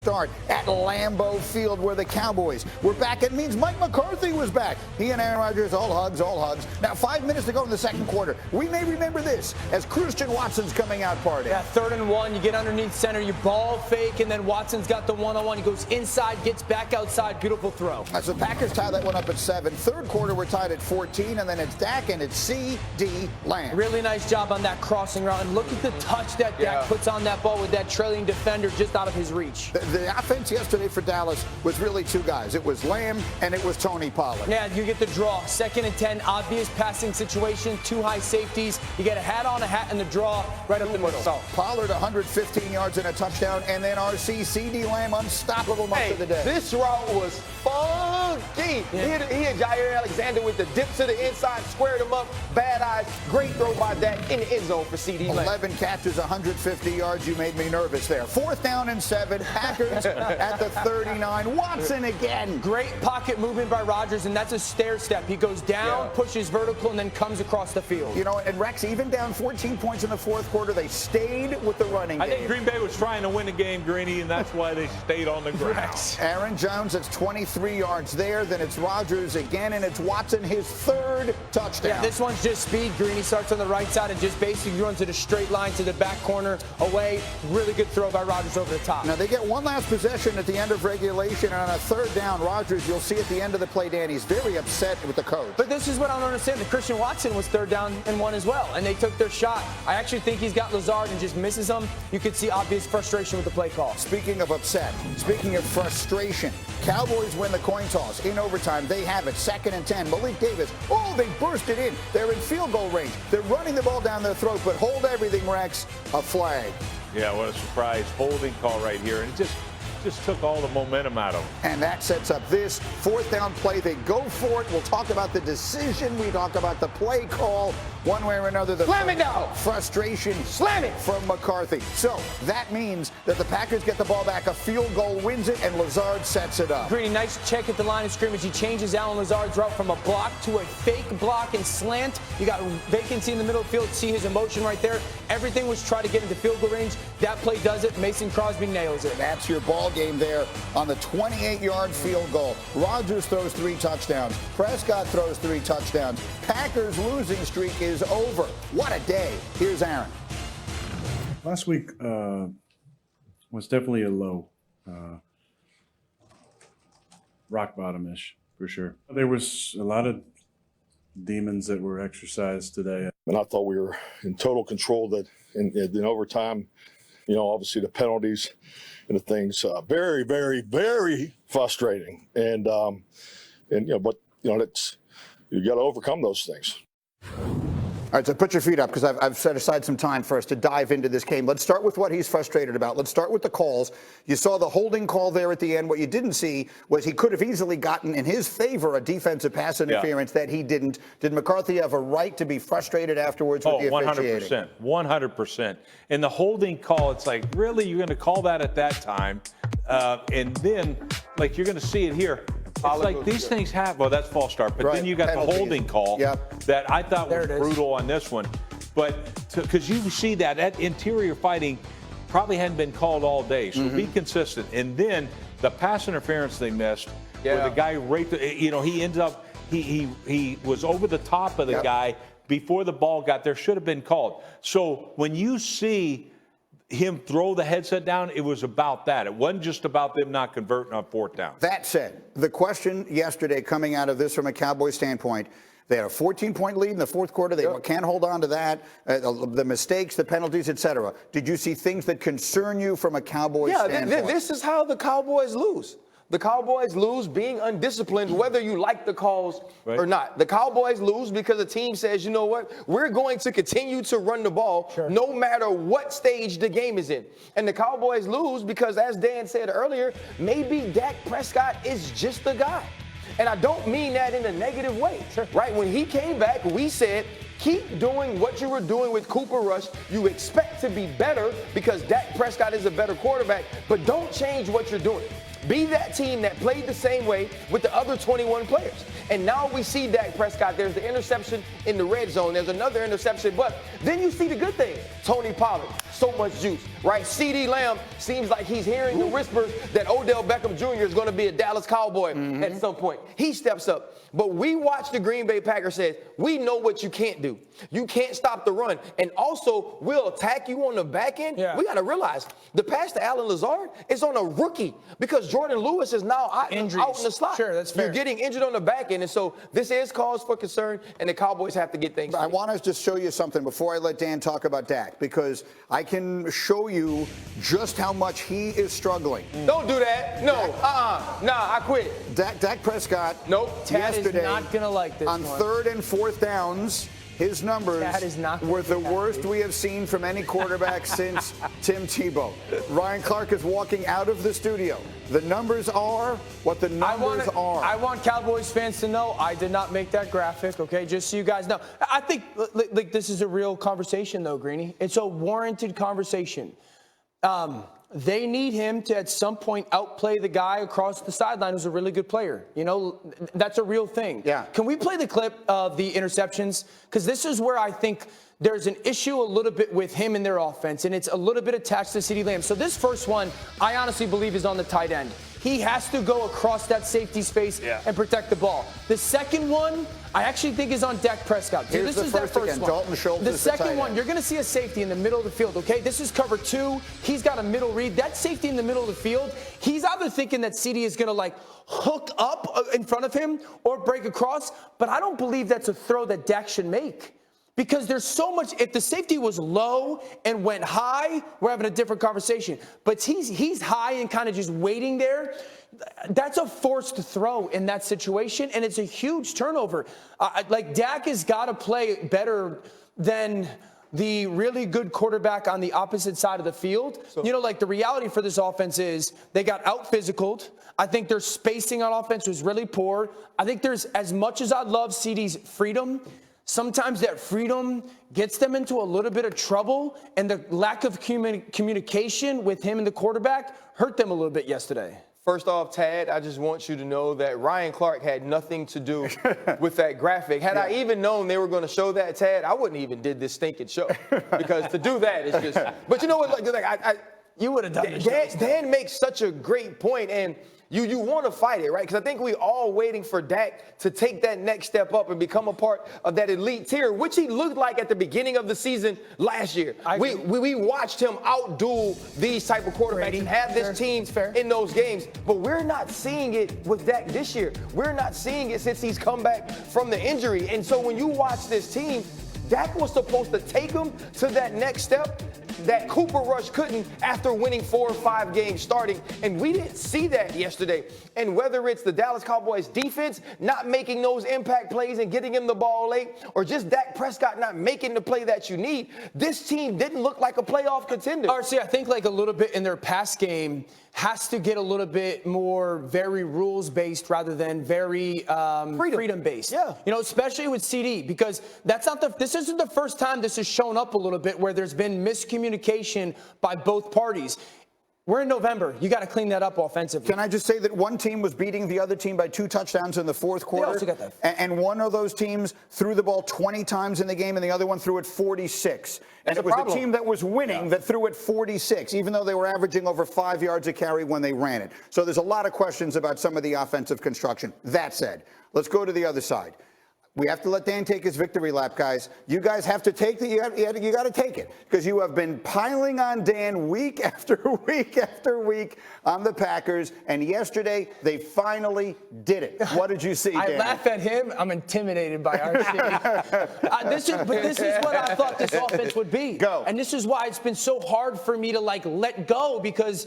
start at Lambeau Field, where the Cowboys were back. It means Mike McCarthy was back. He and Aaron Rodgers, all hugs, all hugs. Now, 5 minutes to go in the second quarter. We may remember this as Christian Watson's coming out party. Yeah, 3rd and 1. You get underneath center, you ball fake, and then Watson's got the one-on-one. He goes inside, gets back outside. Beautiful throw. So Packers tie that one up at 7. Third quarter, we're tied at 14, and then it's Dak and it's C.D. Lamb. Really nice job on that crossing route. And look at the touch that Dak puts on that ball with that trailing defender just out of his reach. The offense yesterday for Dallas was really two guys. It was Lamb and it was Tony Pollard. Yeah, you get the draw. 2nd and 10, obvious passing situation, 2 high safeties. You get a hat on, a hat in the draw, right up the middle. Pollard 115 yards and a touchdown, and then RC C.D. Lamb unstoppable most of the day. This route was funky. Yeah. He had Jair Alexander with the dip to the inside, squared him up, bad eyes. Great throw by Dak in the end zone for C.D. Lamb. 11 catches, 150 yards. You made me nervous there. 4th down and 7. Packers at the 39. Watson again. Great pocket movement by Rodgers, and that's a stair step. He goes down, pushes vertical, and then comes across the field. You know, and Rex, even down 14 points in the fourth quarter, they stayed with the running game. I think Green Bay was trying to win the game, Greeny, and that's why they stayed on the ground. Aaron Jones, it's 23 yards there. Then it's Rodgers again, and it's Watson, his 3rd touchdown. Yeah, this one's just speed. Greeny starts on the right side and just basically runs it a straight line to the back corner away. Really good throw by Rodgers over the top. Now, they get one last possession at the end of regulation, and on a 3rd down, Rodgers, you'll see at the end of the play, Dan, he's very upset with the coach. But this is what I don't understand. The Christian Watson was 3rd down and 1 as well, and they took their shot. I actually think he's got Lazard and just misses him. You could see obvious frustration with the play call. Speaking of upset, speaking of frustration, Cowboys win the coin toss in overtime. They have it, 2nd and 10. Malik Davis, they burst it in. They're in field goal range. They're running the ball down their throat, but hold everything, Rex, a flag. Yeah, what a surprise holding call right here. And it just took all the momentum out of them. And that sets up this 4th down play. They go for it. We'll talk about the decision. We talk about the play call. One way or another, the Slam it down. Frustration Slam it from McCarthy. So that means that the Packers get the ball back. A field goal wins it, and Lazard sets it up. Greeny, nice check at the line of scrimmage. He changes Allen Lazard's route from a block to a fake block and slant. You got vacancy in the middle of the field. See his emotion right there. Everything was try to get into field goal range. That play does it. Mason Crosby nails it. That's your ball game there on the 28-yard field goal. Rodgers throws 3 touchdowns. Prescott throws 3 touchdowns. Packers' losing streak is over. What a day. Here's Aaron. Last week was definitely a low. Rock bottom-ish, for sure. There was a lot of demons that were exercised today. And I thought we were in total control that in overtime, obviously the penalties and the things, very, very, very frustrating. And but that's, you got to overcome those things. All right, so put your feet up because I've set aside some time for us to dive into this game. Let's start with what he's frustrated about. Let's start with the calls. You saw the holding call there at the end. What you didn't see was he could have easily gotten in his favor a defensive pass interference that he didn't. Did McCarthy have a right to be frustrated afterwards with the officiating? 100%. 100%. And the holding call, it's like, really, you're going to call that at that time? And then, like, you're going to see it here. It's like these things happen. Well, that's false start. But then you got the holding call that I thought was brutal on this one. But because you see that interior fighting probably hadn't been called all day. So be consistent. And then the pass interference they missed, where the guy he ends up, he was over the top of the guy before the ball got there, should have been called. So when you see him throw the headset down, it was about that. It wasn't just about them not converting on 4th down. That said, the question yesterday coming out of this from a Cowboys standpoint, they had a 14-point lead in the fourth quarter. They can't hold on to that. The mistakes, the penalties, etc. Did you see things that concern you from a Cowboys standpoint? This is how the Cowboys lose. The Cowboys lose being undisciplined, whether you like the calls or not. The Cowboys lose because the team says, you know what, we're going to continue to run the ball no matter what stage the game is in. And the Cowboys lose because, as Dan said earlier, maybe Dak Prescott is just the guy. And I don't mean that in a negative way, right? When he came back, we said, keep doing what you were doing with Cooper Rush. You expect to be better because Dak Prescott is a better quarterback, but don't change what you're doing. be that team that played the same way with the other 21 players. And now we see Dak Prescott. There's the interception in the red zone. There's another interception. But then you see the good thing. Tony Pollard, so much juice, right? CeeDee Lamb seems like he's hearing the whispers that Odell Beckham Jr. is going to be a Dallas Cowboy at some point. He steps up. But we watch the Green Bay Packers say, we know what you can't do. You can't stop the run. And also, we'll attack you on the back end. Yeah. We got to realize the pass to Allen Lazard is on a rookie because Jordan Lewis is now out in the slot. Sure, that's fair. You're getting injured on the back end. And so this is cause for concern, and the Cowboys have to get things. I want to just show you something before I let Dan talk about Dak, because I can show you just how much he is struggling. Don't do that. No. Nah, I quit. Dak Prescott. Nope. Tad is not going to like this on one. 3rd and 4th downs. His numbers were the worst we have seen from any quarterback since Tim Tebow. Ryan Clark is walking out of the studio. The numbers are what the numbers are. I want Cowboys fans to know I did not make that graphic, okay? Just so you guys know. I think like this is a real conversation, though, Greeny. It's a warranted conversation. They need him to, at some point, outplay the guy across the sideline who's a really good player. You know, that's a real thing. Yeah. Can we play the clip of the interceptions? Because this is where I think there's an issue a little bit with him and their offense, and it's a little bit attached to CeeDee Lamb. So this first one, I honestly believe is on the tight end. He has to go across that safety space and protect the ball. The second one, I actually think is on Dak Prescott. So Here's this is that first one. Dalton Schultz the is second one, end. you're going to see a safety in the middle of the field, okay? This is cover 2. He's got a middle read. That safety in the middle of the field, he's either thinking that CeeDee is going to, like, hook up in front of him or break across, but I don't believe that's a throw that Dak should make. Because there's so much, if the safety was low and went high, we're having a different conversation. But he's high and kind of just waiting there. That's a forced throw in that situation, and it's a huge turnover. Like, Dak has got to play better than the really good quarterback on the opposite side of the field. So, you know, like, the reality for this offense is they got out-physicaled. I think their spacing on offense was really poor. I think there's, as much as I love CeeDee's freedom, sometimes that freedom gets them into a little bit of trouble, and the lack of communication with him and the quarterback hurt them a little bit yesterday. First off, Tad, I just want you to know that Ryan Clark had nothing to do with that graphic. Had I even known they were going to show that, Tad, I wouldn't even did this stinking show. Because to do that is just – but you know what? You would have done it. Dan makes such a great point, and you want to fight it, right? Because I think we all waiting for Dak to take that next step up and become a part of that elite tier, which he looked like at the beginning of the season last year. We watched him outduel these type of quarterbacks and have this team in those games. But we're not seeing it with Dak this year. We're not seeing it since he's come back from the injury. And so when you watch this team, Dak was supposed to take him to that next step that Cooper Rush couldn't after winning 4 or 5 games starting. And we didn't see that yesterday. And whether it's the Dallas Cowboys defense not making those impact plays and getting him the ball late, or just Dak Prescott not making the play that you need, this team didn't look like a playoff contender. RC, I think like a little bit in their pass game has to get a little bit more very rules-based rather than very freedom-based. Yeah. You know, especially with CeeDee, because this isn't the first time this has shown up a little bit where there's been miscommunication by both parties. We're in November. You got to clean that up offensively. Can I just say that one team was beating the other team by 2 touchdowns in the 4th quarter? They also got that. And one of those teams threw the ball 20 times in the game, and the other one threw it 46. And it was the team that was winning that threw it 46, even though they were averaging over 5 yards a carry when they ran it. So there's a lot of questions about some of the offensive construction. That said, let's go to the other side. We have to let Dan take his victory lap, guys. You guys have to take you got to take it, because you have been piling on Dan week after week after week on the Packers, and yesterday they finally did it. What did you see, Dan? I laugh at him. I'm intimidated by our city. This is what I thought this offense would be. Go. And this is why it's been so hard for me to let go, because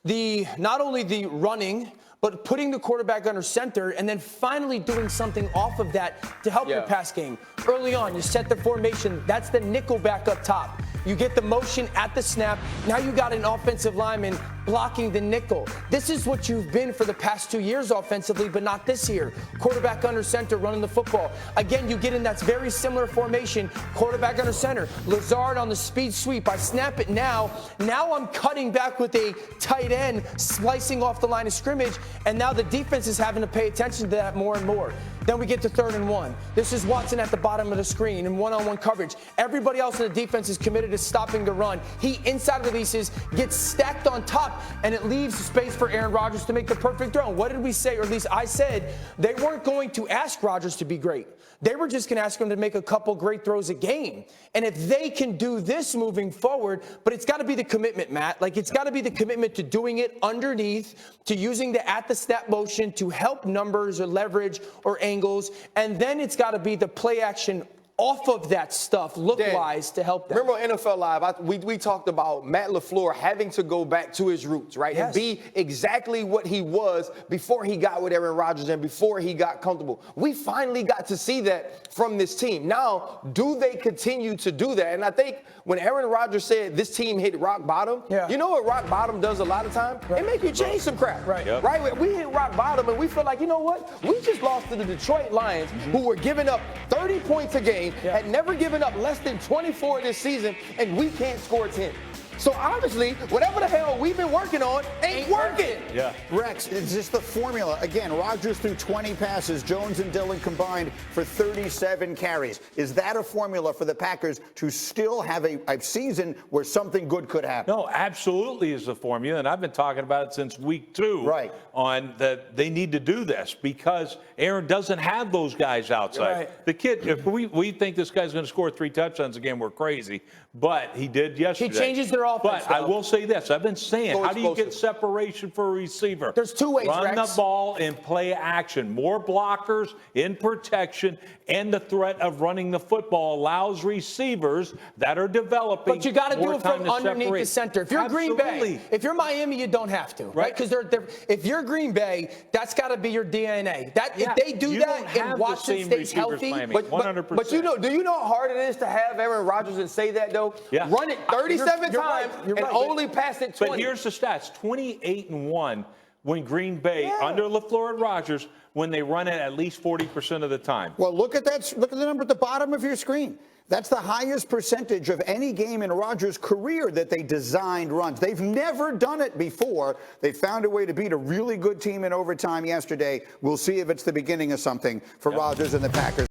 not only the running, but putting the quarterback under center and then finally doing something off of that to help your pass game. Early on, you set the formation. That's the nickel back up top. You get the motion at the snap. Now you got an offensive lineman blocking the nickel. This is what you've been for the past 2 years offensively, but not this year. Quarterback under center running the football. Again, you get in that very similar formation, quarterback under center. Lazard on the speed sweep. I snap it now. Now I'm cutting back with a tight end, slicing off the line of scrimmage, and now the defense is having to pay attention to that more and more. Then we get to 3rd and 1. This is Watson at the bottom of the screen in one-on-one coverage. Everybody else in the defense is committed to stopping the run. He inside releases, gets stacked on top, and it leaves space for Aaron Rodgers to make the perfect throw. What did we say, or at least I said, they weren't going to ask Rodgers to be great. They were just going to ask him to make a couple great throws a game. And if they can do this moving forward, but it's got to be the commitment, Matt. Like, it's got to be the commitment to doing it underneath, to using the at-the-snap motion to help numbers or leverage or angles. And then it's got to be the play action off of that stuff, look-wise, to help them. Remember on NFL Live, we talked about Matt LaFleur having to go back to his roots, right? Yes. And be exactly what he was before he got with Aaron Rodgers and before he got comfortable. We finally got to see that from this team. Now, do they continue to do that? And I think when Aaron Rodgers said this team hit rock bottom, you know what rock bottom does a lot of time? Right. It make you change some crap. Right. Yep. Right? We hit rock bottom and we feel like, you know what? We just lost to the Detroit Lions, who were giving up 30 points a game, had never given up less than 24 this season, and we can't score 10. So obviously, whatever the hell we've been working on ain't working. Yeah. Rex, it's just the formula. Again, Rodgers threw 20 passes. Jones and Dillon combined for 37 carries. Is that a formula for the Packers to still have a season where something good could happen? No, absolutely is the formula, and I've been talking about it since week 2. Right. On that they need to do this because Aaron doesn't have those guys outside. Right. The kid, if we think this guy's going to score 3 touchdowns again, we're crazy. But he did yesterday. He changes their offense. But I will say this: I've been saying, how do you get separation for a receiver? There's 2 ways, Run Rex. the ball in play action. More blockers in protection, and the threat of running the football allows receivers that are developing. But you got to do more it time from to underneath separate. the center. If you're Green Bay, Absolutely. if you're Miami, you don't have to, right? Because if you're Green Bay, that's got to be your DNA. If they do you that don't have and the Watson same stays receivers healthy, Miami. But 100%. you know, do you know how hard it is to have Aaron Rodgers and say that though? Yeah. Run it 37 You're times right. You're and right. only pass it 20. But here's the stats: 28-1 when Green Bay under LaFleur and Rodgers when they run it at least 40% of the time. Well, look at that. Look at the number at the bottom of your screen. That's the highest percentage of any game in Rodgers' career that they designed runs. They've never done it before. They found a way to beat a really good team in overtime yesterday. We'll see if it's the beginning of something for Rodgers and the Packers.